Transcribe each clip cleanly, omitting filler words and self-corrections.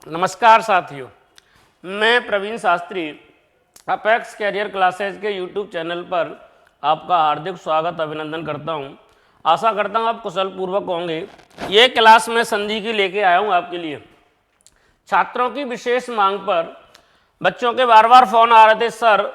नमस्कार साथियों, मैं Praveen Shastri Apex career classes के यूट्यूब चैनल पर आपका हार्दिक स्वागत अभिनंदन करता हूं। आशा करता हूं आप कुशल पूर्वक होंगे। ये क्लास मैं संधि की लेके आया हूं आपके लिए। छात्रों की विशेष मांग पर बच्चों के बार बार फ़ोन आ रहे थे, सर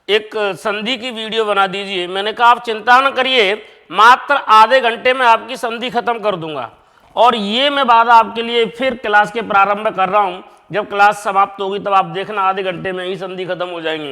एक संधि की वीडियो बना दीजिए। मैंने कहा आप चिंता न करिए, मात्र आधे घंटे में आपकी संधि खत्म कर दूंगा। और ये मैं वादा आपके लिए फिर क्लास के प्रारंभ में कर रहा हूं। जब क्लास समाप्त होगी तब आप देखना आधे घंटे में ही संधि खत्म हो जाएंगी।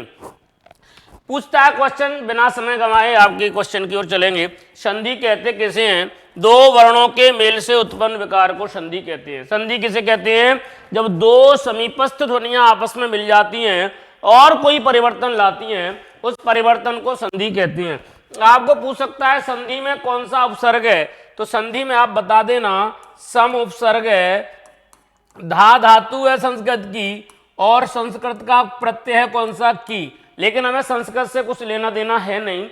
पूछता है क्वेश्चन, बिना समय गंवाए आपके क्वेश्चन की ओर चलेंगे। संधि कहते किसे हैं? दो वर्णों के मेल से उत्पन्न विकार को संधि कहते हैं। संधि किसे कहते हैं? जब दो समीपस्थ ध्वनियां आपस में मिल जाती हैं और कोई परिवर्तन लाती हैं, उस परिवर्तन को संधि कहते हैं। आपको पूछ सकता है संधि में कौन सा उपसर्ग है, तो संधि में आप बता देना सम उपसर्ग है, धा धातु है संस्कृत की, और संस्कृत का प्रत्यय है कौन सा? की। लेकिन हमें संस्कृत से कुछ लेना देना है नहीं,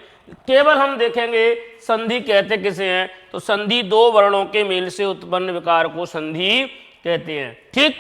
केवल हम देखेंगे संधि कहते किसे हैं। तो संधि दो वर्णों के मेल से उत्पन्न विकार को संधि कहते हैं। ठीक,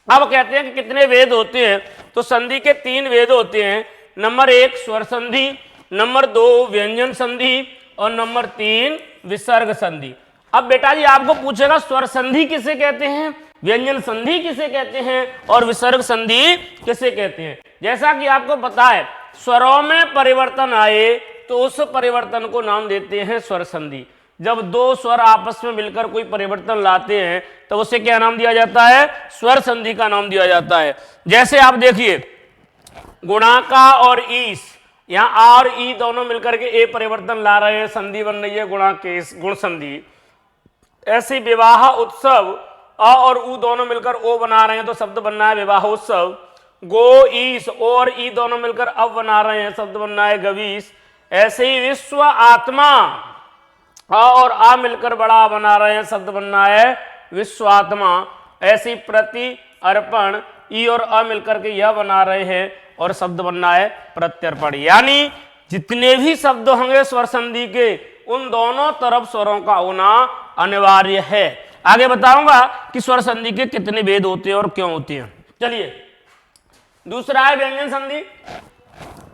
अब कहते हैं कि कितने वेद होते हैं? तो संधि के तीन वेद होते हैं। नंबर 1 स्वर संधि, नंबर 2 व्यंजन संधि और नंबर 3 विसर्ग संधि। अब बेटा जी आपको पूछेगा स्वर संधि किसे कहते हैं, व्यंजन संधि किसे कहते हैं और विसर्ग संधि किसे कहते हैं? जैसा कि आपको पता है, स्वरों में परिवर्तन आए तो उस परिवर्तन को नाम देते हैं स्वर संधि। जब दो स्वर आपस में मिलकर कोई परिवर्तन लाते हैं तो उसे क्या नाम दिया जाता है? स्वर संधि का नाम दिया जाता है। जैसे आप देखिए गुणाका और ईस, यहाँ आ और ई दोनों मिलकर के ए परिवर्तन ला रहे हैं, संधि बन रही है गुणाकेश, गुण संधि। ऐसी विवाह उत्सव, अ और उ दोनों मिलकर ओ बना रहे हैं तो शब्द बनना है विवाह उत्सव। गो ईस, ओ और ई दोनों मिलकर अब बना रहे हैं, शब्द बनना है गवीस। ऐसे ही विश्व आत्मा, अ और आ मिलकर बड़ा बना रहे हैं, शब्द बनना है विश्वात्मा। ऐसी प्रति अर्पण, ई और अ मिलकर के यह बना रहे हैं और शब्द बनना है प्रत्यर्पण। यानी जितने भी शब्द होंगे स्वर संधि के, उन दोनों तरफ स्वरों का होना अनिवार्य है। आगे बताऊंगा कि स्वर संधि के कितने भेद होते हैं और क्यों होते हैं। चलिए दूसरा है व्यंजन संधि।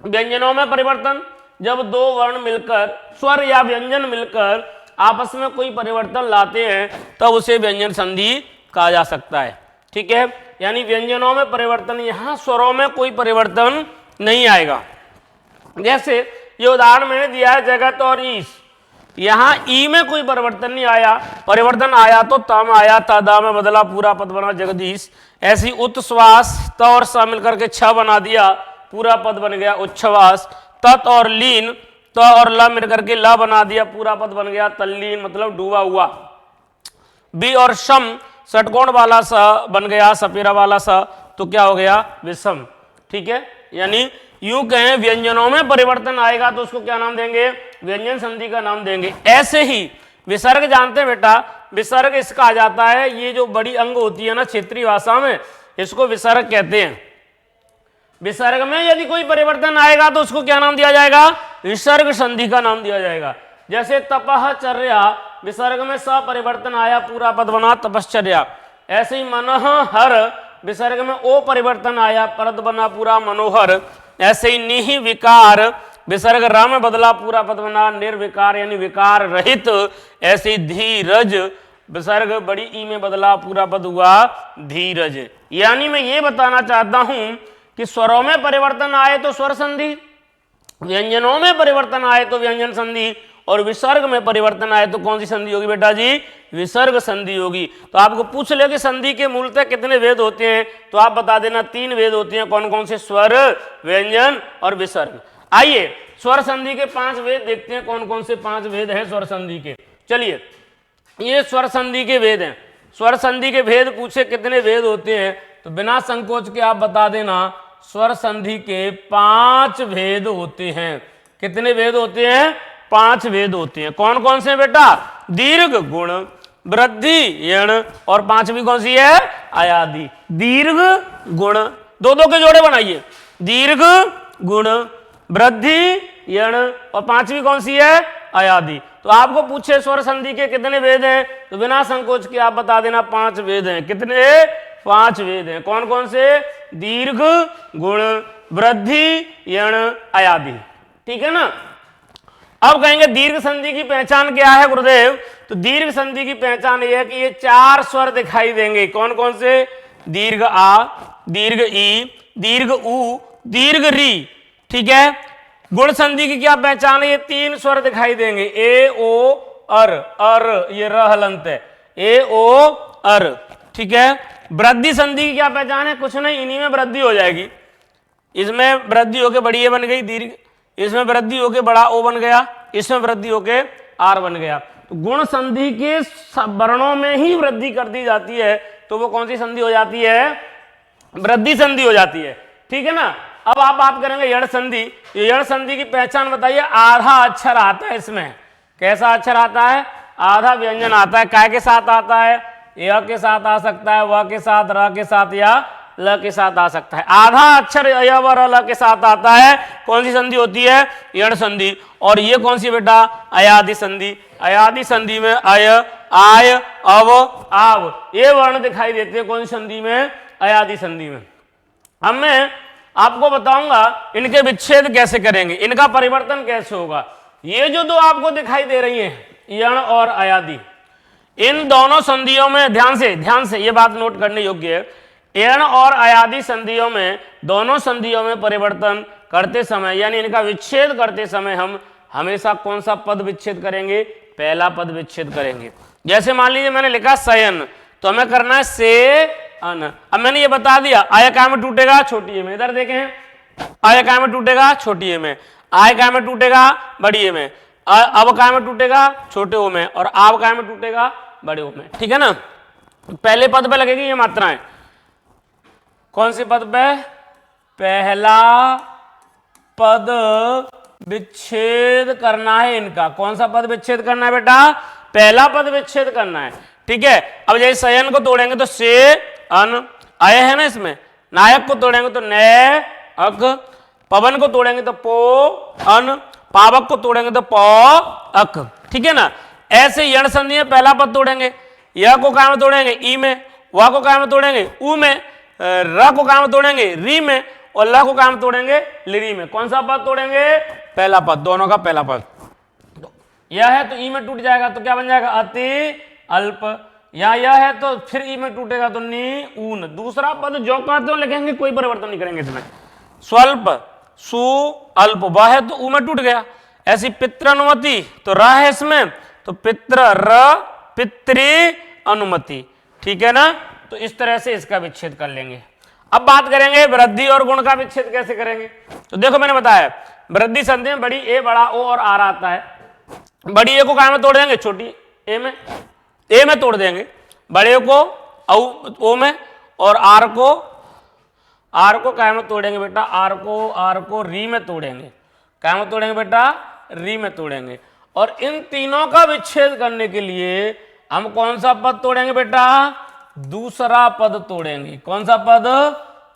व्यंजनों में परिवर्तन, जब दो वर्ण मिलकर, स्वर या व्यंजन मिलकर आपस में कोई परिवर्तन लाते हैं तब तो उसे व्यंजन संधि कहा जा सकता है। ठीक है, यानी व्यंजनों में परिवर्तन, यहां स्वरों में कोई परिवर्तन नहीं आएगा। जैसे ये उदाहरण मैंने दिया है जगत और ईश, यहां ई में कोई परिवर्तन नहीं आया, परिवर्तन आया तो तम आया, तदा में बदला, पूरा पद बना जगदीश। ऐसी उत्श्वास, त और स मिलकर के छ बना दिया, पूरा पद बन गया उच्छ्वास। तत् और लीन, त और ल मिलकर के ल बना दिया, पूरा पद बन गया तल्लीन, मतलब डूबा हुआ। बी और शम, षटकोण वाला स बन गया, सपेरा वाला स, तो क्या हो गया? विषम। ठीक है, यानी यूं कहें व्यंजनों में परिवर्तन आएगा तो उसको क्या नाम देंगे? व्यंजन संधि का नाम देंगे। ऐसे ही विसर्ग जानते हैं बेटा, विसर्ग इसका आ जाता है, ये जो बड़ी अंग होती है ना क्षेत्रीय भाषा में, इसको विसर्ग कहते हैं। विसर्ग में यदि कोई परिवर्तन आएगा तो उसको क्या नाम दिया जाएगा? विसर्ग संधि का नाम दिया जाएगा। जैसे तपह चर्या, विसर्ग में स परिवर्तन आया, पूरा पद बना तपश्चर्या। ऐसे ही मनः हर, विसर्ग में ओ परिवर्तन आया, पद बना पूरा मनोहर। ऐसे ही निहि विकार, विसर्ग र में बदला, पूरा पद बना निर्विकार यानी विकार रहित। ऐसे ही धीरज, विसर्ग बड़ी ई में बदला, पूरा पद हुआ धीरज। यानी मैं ये बताना चाहता हूं कि स्वरों में परिवर्तन आए तो स्वर संधि, व्यंजनों में परिवर्तन आए तो व्यंजन संधि, और विसर्ग में परिवर्तन आए तो कौन सी संधि होगी बेटा जी? विसर्ग संधि होगी। तो आपको पूछ ले कि संधि के मूलतः कितने वेद होते हैं, तो आप बता देना 3 वेद होते हैं। कौन कौन से? स्वर, व्यंजन और विसर्ग। आइए स्वर संधि के 5 वेद देखते हैं, कौन कौन से 5 वेद हैं स्वर संधि के। चलिए ये स्वर संधि के वेद हैं। स्वर संधि के भेद पूछे कितने वेद होते हैं, तो बिना संकोच के आप बता देना स्वर संधि के 5 भेद होते हैं। कितने वेद होते हैं? 5 वेद होते हैं। कौन कौन से बेटा? दीर्घ, गुण, वृद्धि, यण, और 5वीं कौन सी है? अयादि। दीर्घ, गुण, दो के जोड़े बनाइए, दीर्घ, गुण, वृद्धि, यण, और 5वीं कौन सी है? अयादि। तो आपको पूछे स्वर संधि के कितने वेद हैं, तो बिना संकोच के आप बता देना 5 वेद हैं। कितने? 5 वेद हैं। कौन कौन से? दीर्घ, गुण, वृद्धि, यण, अयादि। ठीक है ना। अब कहेंगे दीर्घ संधि की पहचान क्या है गुरुदेव? तो दीर्घ संधि की पहचान यह है कि ये 4 स्वर दिखाई देंगे। कौन कौन से? दीर्घ आ, दीर्घ ई, दीर्घ उ, दीर्घ री। ठीक है। गुण संधि की क्या पहचान है? ये 3 स्वर दिखाई देंगे, ए ओ अर, अर ये र हलंत है, ए ओ अर। ठीक है। वृद्धि संधि की क्या पहचान है? कुछ नहीं, इन्हीं में वृद्धि हो जाएगी। इसमें वृद्धि होके बड़ी ए बन गई दीर्घ, इसमें वृद्धि होके बड़ा ओ बन गया, इसमें वृद्धि होके आर बन गया। तो गुण संधि के वर्णों में ही वृद्धि कर दी जाती है, तो वो कौन सी संधि हो जाती है? वृद्धि संधि हो जाती है। ठीक है ना। अब आप बात करेंगे यण संधि। यण संधि की पहचान बताइए। आधा अक्षर आता है इसमें। कैसा अक्षर आता है? आधा व्यंजन आता है। काय के साथ आता है? य के साथ आ सकता है, व के साथ, र के साथ या ल के साथ आ सकता है। आधा अक्षर य व र ल के साथ आता है। कौन सी संधि होती है? यण संधि। और ये कौन सी बेटा? अयादि संधि। अयादि संधि में अय, आय, अव, आव ये वर्ण दिखाई देते हैं। कौन सी संधि में? अयादि संधि में। अब मैं आपको बताऊंगा इनके विच्छेद कैसे करेंगे, इनका परिवर्तन कैसे होगा। ये जो दो आपको दिखाई दे रही हैं, यण और अयादि, इन दोनों संधियों में ध्यान से ये बात नोट करने योग्य है। यण और अयादि संधियों में, दोनों संधियों में परिवर्तन करते समय यानी इनका विच्छेद करते समय हम हमेशा कौन सा पद विच्छेद करेंगे? पहला पद विच्छेद करेंगे। जैसे मान लीजिए मैंने लिखा शयन, तो हमें करना है से अन। अब मैंने ये बता दिया आय काय में टूटेगा? छोटी ए में। इधर देखें, आय काय में टूटेगा? छोटी ए में। आय काय में टूटेगा? बड़ी ए में। अब काय में टूटेगा? छोटे ओ में। और आव काय में टूटेगा? बड़े ओ में। ठीक है ना। पहले पद पे लगेगी ये मात्राएं। कौन से पद पे? पहला पद विच्छेद करना है इनका। कौन सा पद विच्छेद करना है बेटा? पहला पद विच्छेद करना है। ठीक है। अब जैसे शयन को तोड़ेंगे तो से अन, आय है ना इसमें। नायक को तोड़ेंगे तो न अक, पवन को तोड़ेंगे तो पो अन, पावक को तोड़ेंगे तो पौ अक। ठीक है ना। ऐसे यण संधि में पहला पद तोड़ेंगे, य को काय में तोड़ेंगे? ई में, व को काय में तोड़ेंगे? उ में, र को काय में तोड़ेंगे? री में, और ल को काय में तोड़ेंगे? लिरी में। कौन सा पद तोड़ेंगे? पहला पद, दोनों का पहला पद। यह है तो ई में टूट जाएगा, तो क्या बन जाएगा? अति अल्प। यह है तो फिर ई में टूटेगा तो नी ऊन। दूसरा पद जो का तो लिखेंगे, कोई परिवर्तन नहीं करेंगे इसमें। स्वल्प, सु अल्प, वह है तो ऊ में टूट गया। ऐसी पितृ अनुमति तो र है इसमें, तो पितृ र, पितृ अनुमति। ठीक है ना। तो इस तरह से इसका विच्छेद कर लेंगे। अब बात करेंगे वृद्धि और गुण का विच्छेद कैसे करेंगे। तो देखो मैंने बताया वृद्धि संधि में बड़ी ए, बड़ा ओ और आर आता है। बड़ी ए को काय में तोड़ देंगे? छोटी ए में। ए में तोड़ देंगे, बड़े को ओ में, और आर को काय में तोड़ेंगे बेटा? आर को री में तोड़ेंगे। काय में तोड़ेंगे बेटा? री में तोड़ेंगे। और इन तीनों का विच्छेद करने के लिए हम कौन सा पद तोड़ेंगे बेटा? दूसरा पद तोड़ेंगे। कौन सा पद?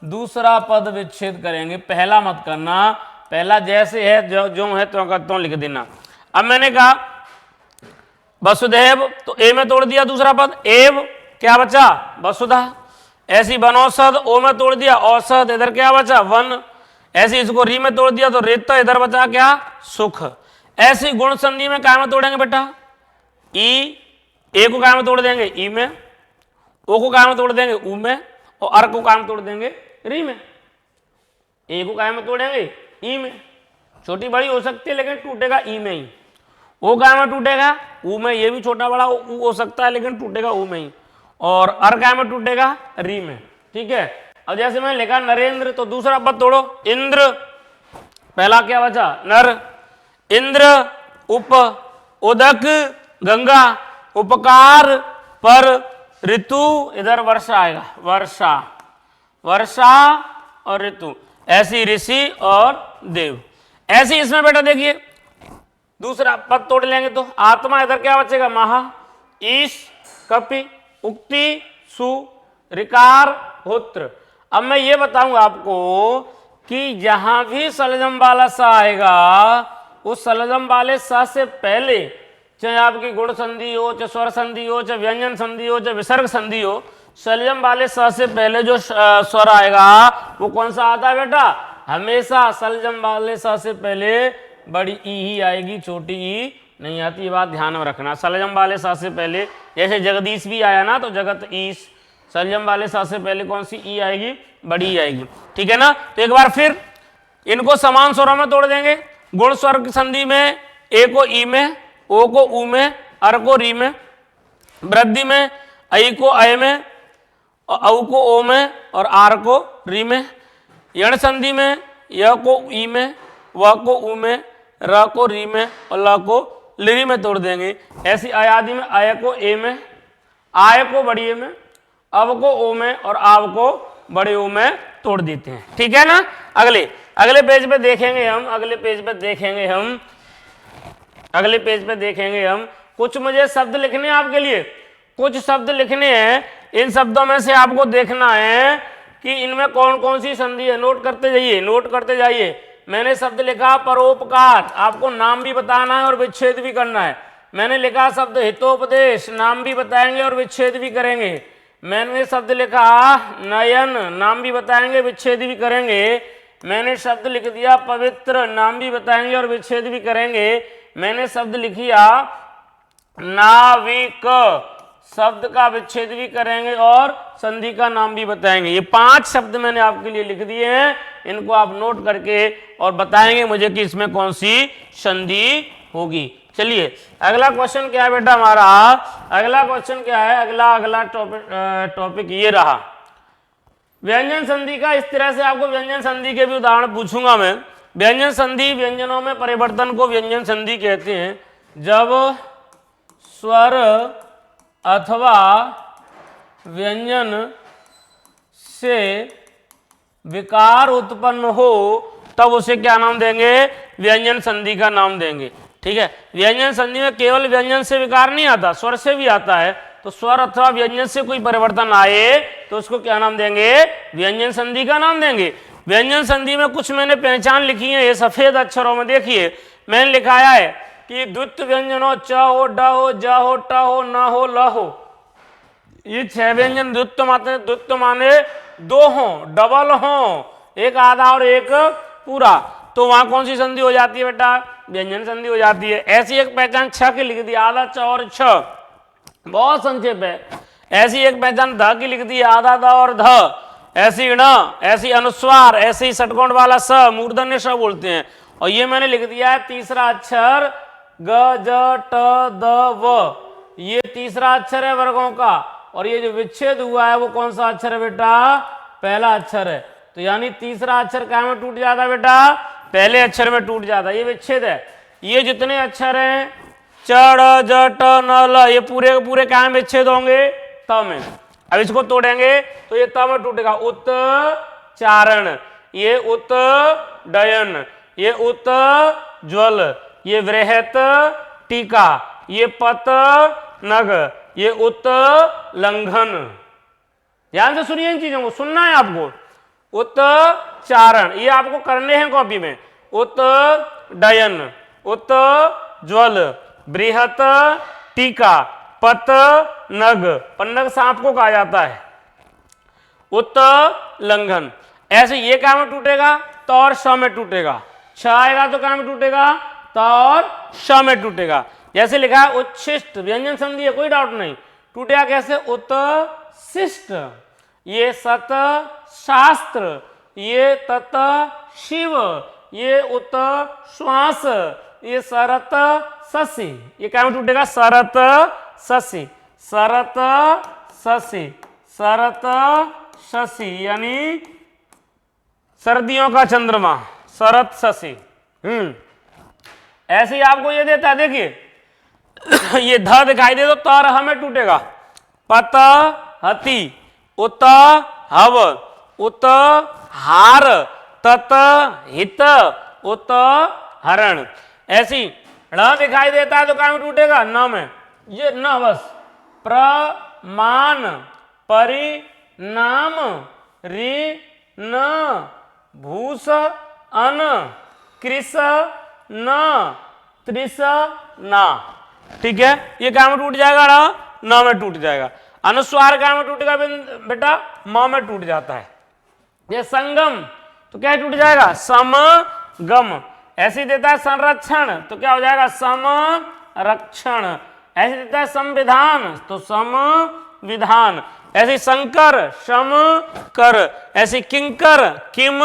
दूसरा पद विच्छेद करेंगे। पहला मत करना, पहला जैसे है जो है तो लिख देना। अब मैंने कहा वसुदेव, तो ए में तोड़ दिया दूसरा पद, एव क्या बचा? वसुधा। ऐसी वनौषध, ओ में तोड़ दिया औषध, इधर क्या बचा? वन। ऐसी इसको री में तोड़ दिया तो रेत, इधर बचा क्या? सुख। ऐसी गुण संधि में काय में तोड़ेंगे बेटा? ई, ए को काय में तोड़ देंगे? ई में, ओ को काय में तोड़ देंगे? ऊ में, और अर को काय में तोड़ देंगे? री में। ए को काय में तोड़ेंगे? ई में। छोटी बड़ी हो सकती है लेकिन टूटेगा ई में ही। ओ काय में टूटेगा? ऊ में। ये भी छोटा बड़ा ऊ हो सकता है लेकिन टूटेगा ऊ में ही। और अर काय में टूटेगा? री में। ठीक है। अब जैसे मैंने लिखा नरेंद्र, तो दूसरा पद तोड़ो, इंद्र। पहला क्या बचा? नर। इंद्र, उप, उदक, गंगा, उपकार, पर, ऋतु, इधर वर्षा आएगा, वर्षा, वर्षा और ऋतु। ऐसी ऋषि और देव। ऐसी इसमें बेटा देखिए दूसरा पद तोड़ लेंगे तो आत्मा, इधर क्या बचेगा? महा, ईश, कपि, उक्ति, सु, ऋकार, होत्र। अब मैं ये बताऊंगा आपको कि जहां भी सलजम वाला सा आएगा, उस सलजम वाले सा से पहले चाहे आपकी गुण संधि हो, चाहे स्वर संधि हो, चाहे व्यंजन संधि हो, चाहे विसर्ग संधि हो, सलजम वाले स से पहले जो स्वर आएगा वो कौन सा आता है बेटा? हमेशा सलजम वाले स से पहले बड़ी ई ही आएगी, छोटी ई नहीं आती। ये बात ध्यान में रखना। सलजम वाले स से पहले, जैसे जगदीश भी आया ना, तो जगत ईश, सलजम वाले स से पहले कौन सी ई आएगी? बड़ी ई आएगी। ठीक है ना? तो एक बार फिर इनको समान स्वरों में तोड़ देंगे। गुण स्वर की संधि में ए को ई में, ओ को ऊ में, अर को री में, वृद्धि में ऐ को अय में, औ को ओ में और आर को री में। यण संधि में य को ई में, व को ऊ में, र को री में और ल को लिरी में तोड़ देंगे। ऐसी अयादि में अय को ए में, आय को बड़ी ए में, अब को ओ में और आव को बड़े ओ में तोड़ देते हैं। ठीक है ना? अगले पेज पे देखेंगे हम, अगले पेज पे देखेंगे हम कुछ मुझे शब्द लिखने हैं आपके लिए, कुछ शब्द लिखने हैं। इन शब्दों में से आपको देखना है कि इनमें कौन कौन सी संधि है। नोट करते जाइए। मैंने शब्द लिखा परोपकार, आपको नाम भी बताना है और विच्छेद भी करना है। मैंने लिखा शब्द हितोपदेश, नाम भी बताएंगे और विच्छेद भी करेंगे। मैंने शब्द लिखा नयन, नाम भी बताएंगे, विच्छेद भी करेंगे। मैंने शब्द लिख दिया पवित्र, नाम भी बताएंगे और विच्छेद भी करेंगे। मैंने शब्द लिखिया नाविक, शब्द का विच्छेद भी करेंगे और संधि का नाम भी बताएंगे। ये 5 शब्द मैंने आपके लिए लिख दिए हैं, इनको आप नोट करके और बताएंगे मुझे कि इसमें कौन सी संधि होगी। चलिए अगला क्वेश्चन क्या है बेटा हमारा? अगला क्वेश्चन क्या है? अगला टॉपिक ये रहा व्यंजन संधि का। इस तरह से आपको व्यंजन संधि के भी उदाहरण पूछूंगा मैं। व्यंजन संधि, व्यंजनों में परिवर्तन को व्यंजन संधि कहते हैं। जब स्वर अथवा व्यंजन से विकार उत्पन्न हो तब उसे क्या नाम देंगे? व्यंजन संधि का नाम देंगे। ठीक है? व्यंजन संधि में केवल व्यंजन से विकार नहीं आता, स्वर से भी आता है। तो स्वर अथवा व्यंजन से कोई परिवर्तन आए तो उसको क्या नाम देंगे? व्यंजन संधि का नाम देंगे। व्यंजन संधि में कुछ मैंने पहचान लिखी है, ये सफेद अक्षरों में देखिए मैंने लिखाया है कि द्वित्व व्यंजन हो, च हो, ड हो, ज हो, ट हो, न हो, ल हो। ये 6 व्यंजन द्वित्व आते। द्वित्व माने 2 हो, डबल हो, एक आधा और एक पूरा। तो वहां कौन सी संधि हो जाती है बेटा? व्यंजन संधि हो जाती है। ऐसी एक पहचान छ की लिख दी, आधा च और छ, बहुत संक्षेप है। ऐसी एक पहचान ध की लिख दी, आधा द और ध। ऐसी ण, ऐसी अनुस्वार, ऐसी षटकोण वाला स, मूर्धन्य स बोलते हैं। और ये मैंने लिख दिया है तीसरा अक्षर ग, ज, ट, द, व। ये तीसरा अक्षर है वर्गों का। और ये जो विच्छेद हुआ है वो कौन सा अक्षर है बेटा? पहला अक्षर है। तो यानी तीसरा अक्षर क्या में टूट जाता है बेटा? पहले अक्षर में टूट जाता है। ये विच्छेद है। ये जितने अक्षर हैं च, ड़, ज, ट, न, ल, ये पूरे के पूरे क्या में विच्छेद होंगे? त में। अब इसको तोड़ेंगे तो ये त में टूटेगा। उत्चारण, ये उत्डयन, ये उत्ज्वल, ये वृहत टीका, ये पत नग, ये उत्लंघन। ध्यान से सुनिए इन चीजों को, सुनना है आपको। उत्चारण ये आपको करने हैं कॉपी में। उत्डयन, उत्ज्वल, बृहत टीका, पत नग, पन्नग सांप को कहा जाता है, उत्लंघन। ऐसे ये क्या में टूटेगा? त और श में टूटेगा। छ आएगा तो क्या में टूटेगा? त और श में टूटेगा। जैसे लिखा है उच्छिष्ट, व्यंजन संधि है, कोई डाउट नहीं। टूटेगा कैसे? उत्शिष्ट, ये सत शास्त्र, ये तत शिव, ये उत श्वास, ये सरत ससी। ये क्या में टूटेगा? सरत ससी, सरत ससी, सरत शशि, यानी सर्दियों का चंद्रमा, शरत शशि। ऐसे ही आपको ये देता है, देखिए ये ध दिखाई दे तो तर हमें टूटेगा। पत हति, उत हव, उत हार, तत हित, उत हरण। ऐसी ण दिखाई देता है तो क्या में टूटेगा? न में। ये न बस। प्रमाण, परिणाम, रि न, भूस अन, कृष न, त्रिस न। ठीक है? ये क्या में टूट जाएगा? न में टूट जाएगा। अनुस्वार क्या में टूटेगा बेटा? म में टूट जाता है। ये संगम तो क्या टूट जाएगा? समगम। ऐसे देता है संरक्षण तो क्या हो जाएगा? समरक्षण। ऐसे देता है संविधान तो समविधान। ऐसे शंकर शम कर। ऐसे किंकर किम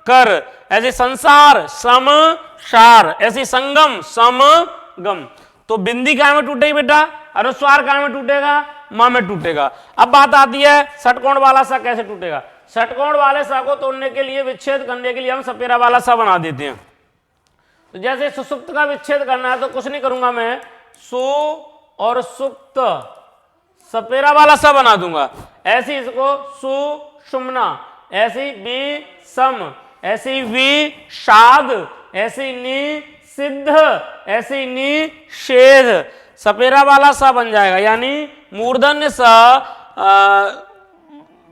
कर। ऐसे संसार समसार। ऐसे संगम समगम। तो बिंदी काय में टूटेगी बेटा? अनुस्वार काय में टूटेगा? म में टूटेगा। अब बात आती है षटकोण वाला सा कैसे टूटेगा। षटकोण वाले सा को तोड़ने के लिए, विच्छेद करने के लिए हम सपेरा वाला सा बना देते हैं। तो जैसे सुसुप्त का विच्छेद करना है तो कुछ नहीं करूंगा मैं, सु और सुप्त सपेरा वाला सा बना दूंगा। ऐसी इसको सुषुम्ना, ऐसी बी सम, ऐसी वी शाद, ऐसी नी सिद्ध, ऐसी नी शेध। सपेरा वाला सा बन जाएगा, यानी मूर्धन्य सा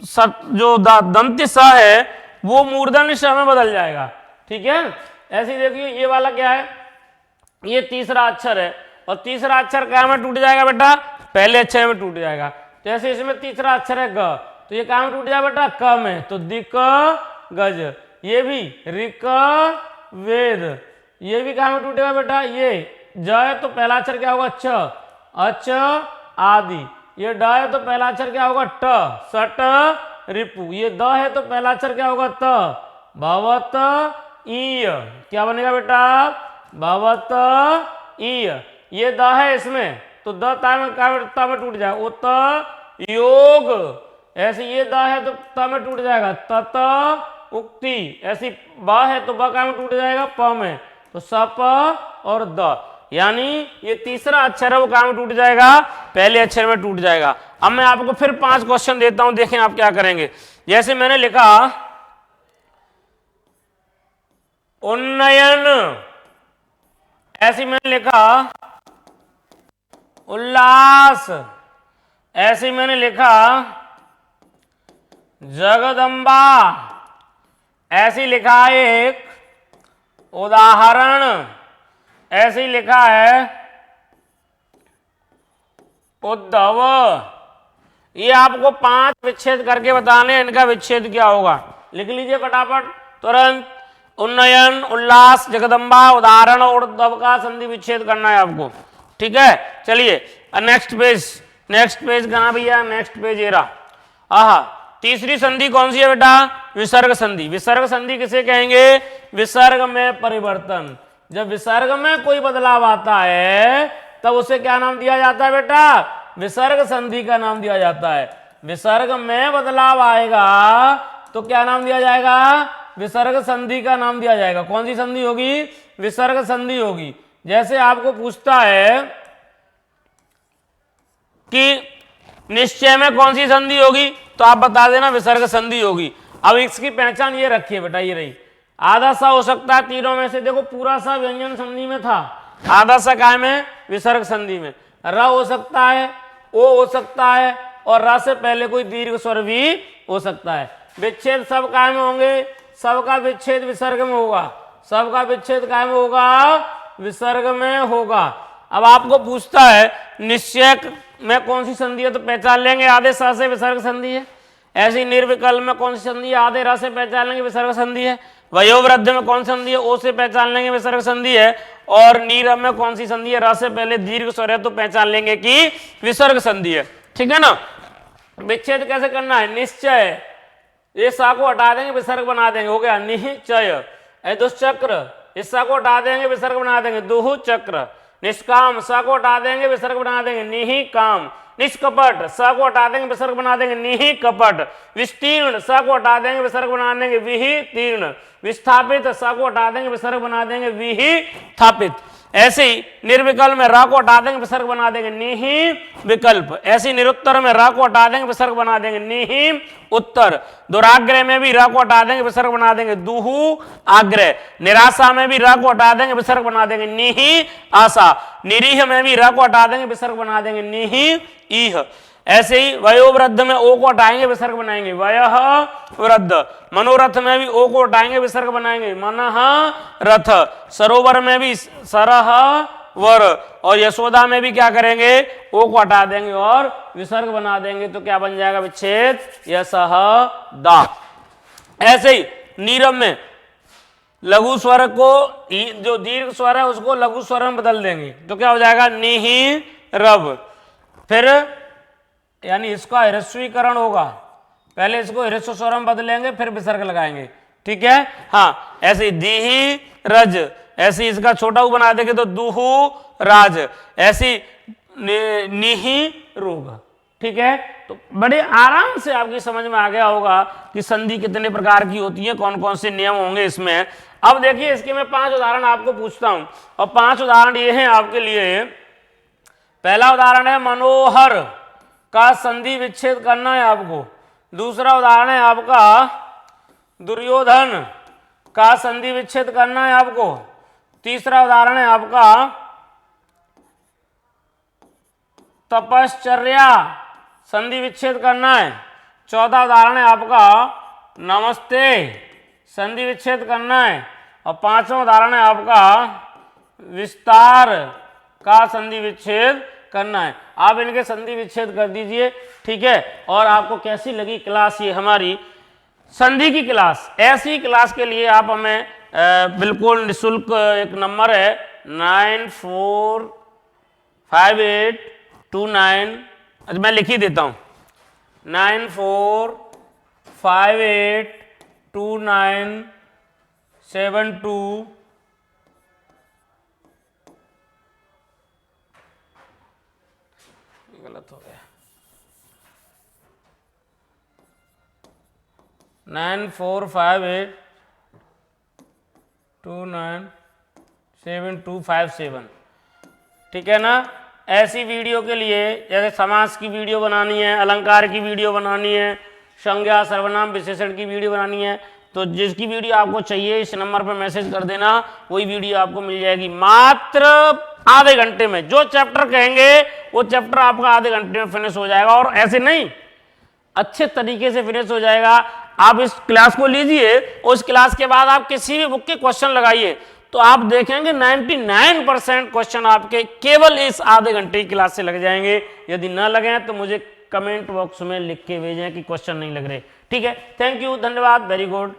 जो दंत्य स है वो मूर्धन्य स में बदल जाएगा। ठीक है, ऐसे देखिए ये वाला क्या है, ये तीसरा अक्षर है और तीसरा अक्षर क्या में टूट जाएगा बेटा? पहले अक्षर में टूट जाएगा। जैसे इसमें तीसरा अक्षर है ग, तो ये क्या में टूट जाएगा बेटा? क में, तो दिक गज। ये भी रिक वेद, ये भी क्या में टूटेगा बेटा? ये ज है तो पहला अक्षर क्या होगा? छ, अच आदि। ये ड है तो पहला अक्षर क्या होगा? ट, सट रिपु। ये द है तो पहला अक्षर क्या होगा? त, भवत ईय। क्या बनेगा बेटा? भवत ईय। ये द है इसमें तो द ता में टूट जाएगा, उत योग। ऐसे ये द है तो त में टूट जाएगा, तत उक्ति। ऐसी ब है तो ब का में टूट जाएगा, प में, तो सप और द। यानी ये तीसरा अक्षर है वो कहाँ में टूट जाएगा? पहले अक्षर में टूट जाएगा। अब मैं आपको फिर 5 क्वेश्चन देता हूं, देखें आप क्या करेंगे। जैसे मैंने लिखा उन्नयन, ऐसे मैंने लिखा उल्लास, ऐसे मैंने लिखा जगदम्बा, ऐसे लिखा एक उदाहरण, ऐसे ही लिखा है उद्धव। ये आपको 5 विच्छेद करके बताने, इनका विच्छेद क्या होगा। लिख लीजिए फटाफट तुरंत। उन्नयन, उल्लास, जगदम्बा, उदाहरण और उद्धव का संधि विच्छेद करना है आपको। ठीक है, चलिए नेक्स्ट पेज। नेक्स्ट पेज कहाँ भैया? नेक्स्ट पेज ये रहा। आहा, तीसरी संधि कौन सी है बेटा? विसर्ग संधि। विसर्ग संधि किसे कहेंगे? विसर्ग में परिवर्तन। जब विसर्ग में कोई बदलाव आता है तब उसे क्या नाम दिया जाता है बेटा? विसर्ग संधि का नाम दिया जाता है। विसर्ग में बदलाव आएगा तो क्या नाम दिया जाएगा? विसर्ग संधि का नाम दिया जाएगा। कौन सी संधि होगी? विसर्ग संधि होगी। जैसे आपको पूछता है कि निश्चय में कौन सी संधि होगी, तो आप बता देना विसर्ग संधि होगी। अब इसकी पहचान ये रखिए बेटा, ये रही। आधा सा हो सकता है तीनों में से। देखो पूरा सा व्यंजन संधि में था, आधा सा काय में? विसर्ग संधि में। र हो सकता है, ओ हो सकता है, और र से पहले कोई दीर्घ स्वर भी हो सकता है। विच्छेद सब काय में होंगे? सबका विच्छेद विसर्ग में होगा। सबका विच्छेद काय में होगा? विसर्ग में होगा। अब आपको पूछता है निश्चय में कौन सी संधि है, तो पहचान लेंगे आधे स से विसर्ग संधि है। ऐसी निर्विकल्प में कौन सी संधि है? आधे र से पहचान लेंगे विसर्ग संधि है। वयोवृद्ध में कौन सी संधि है? ओ से पहचान लेंगे विसर्ग संधि है। और नीरव में कौन सी संधि है? र से पहले दीर्घ स्वर है तो पहचान लेंगे कि विसर्ग संधि है। ठीक है ना। विच्छेद कैसे करना है? निश्चय, ये सा को हटा देंगे विसर्ग बना देंगे, हो गया निश्चय। दुष्चक्र, इस सा को हटा देंगे विसर्ग बना देंगे, दुहु चक्र। निष्काम, सा को हटा देंगे विसर्ग बना देंगे, निहि काम। निष्कपट, स को हटा देंगे विसर्ग बना देंगे, निहि कपट। विस्तीर्ण, स को हटा देंगे विसर्ग बना देंगे, विहि तीर्ण। विस्थापित, स को हटा देंगे विसर्ग बना देंगे, विहि थापित। ऐसे ही निर्विकल्प में रा को हटा देंगे विसर्ग बना देंगे, निहि विकल्प। ऐसे निरुत्तर में रा को हटा देंगे विसर्ग बना देंगे, निहि उत्तर। दुराग्रह में भी रा को हटा देंगे विसर्ग बना देंगे, दुहु आग्रह। निराशा में भी रा को हटा देंगे विसर्ग बना देंगे, निहि आशा। निरीह में भी रा को हटा देंगे विसर्ग बना देंगे, निहि ईह। ऐसे ही वयोवृद्ध में ओ को हटाएंगे विसर्ग बनाएंगे, वयः वृद्ध। मनोरथ में भी ओ को हटाएंगे विसर्ग बनाएंगे, मनः रथ। सरोवर में भी सरह वर, और यशोदा में भी क्या करेंगे, ओ को हटा देंगे और विसर्ग बना देंगे, तो क्या बन जाएगा विच्छेद यशः दा। ऐसे ही नीरव में लघु स्वर को, जो दीर्घ स्वर है उसको लघु स्वर में बदल देंगे, तो क्या हो जाएगा निहि रव। फिर यानी इसका ह्रस्वीकरण होगा, पहले इसको ह्रस्व स्वर में बदलेंगे फिर विसर्ग लगाएंगे, ठीक है। हाँ, ऐसे दीहि रज, ऐसे इसका छोटा ऊ बना देंगे तो दुहु राज, ऐसी निहि रोग, ठीक है। तो बड़े आराम से आपकी समझ में आ गया होगा कि संधि कितने प्रकार की होती है, कौन कौन से नियम होंगे इसमें। अब देखिए इसके मैं 5 उदाहरण आपको पूछता हूं, और 5 उदाहरण ये हैं आपके लिए। पहला उदाहरण है मनोहर का संधि विच्छेद करना है आपको। दूसरा उदाहरण है आपका दुर्योधन का संधि विच्छेद करना है आपको। तीसरा उदाहरण है आपका तपश्चर्या संधि विच्छेद करना है। चौथा उदाहरण है आपका नमस्ते संधि विच्छेद करना है। और पांचवा उदाहरण है आपका विस्तार का संधि विच्छेद करना है। आप इनके संधि विच्छेद कर दीजिए, ठीक है। और आपको कैसी लगी क्लास ये हमारी संधि की क्लास? ऐसी क्लास के लिए आप हमें बिल्कुल निःशुल्क एक नंबर है 945829, मैं लिख ही देता हूँ 94582972, गलत हो गया, 9458297257, ठीक है ना। ऐसी वीडियो के लिए जैसे समास की वीडियो बनानी है, अलंकार की वीडियो बनानी है, संज्ञा सर्वनाम विशेषण की वीडियो बनानी है, तो जिसकी वीडियो आपको चाहिए इस नंबर पर मैसेज कर देना, वही वीडियो आपको मिल जाएगी मात्र आधे घंटे में। जो चैप्टर कहेंगे वो चैप्टर आपका आधे घंटे में फिनिश हो जाएगा, और ऐसे नहीं अच्छे तरीके से फिनिश हो जाएगा। आप इस क्लास को लीजिए, उस क्लास के बाद आप किसी भी बुक के क्वेश्चन लगाइए, तो आप देखेंगे 99% क्वेश्चन आपके केवल इस आधे घंटे की क्लास से लग जाएंगे। यदि ना लगे तो मुझे कमेंट बॉक्स में लिख के भेजें कि क्वेश्चन नहीं लग रहे, ठीक है। थैंक यू, धन्यवाद, वेरी गुड।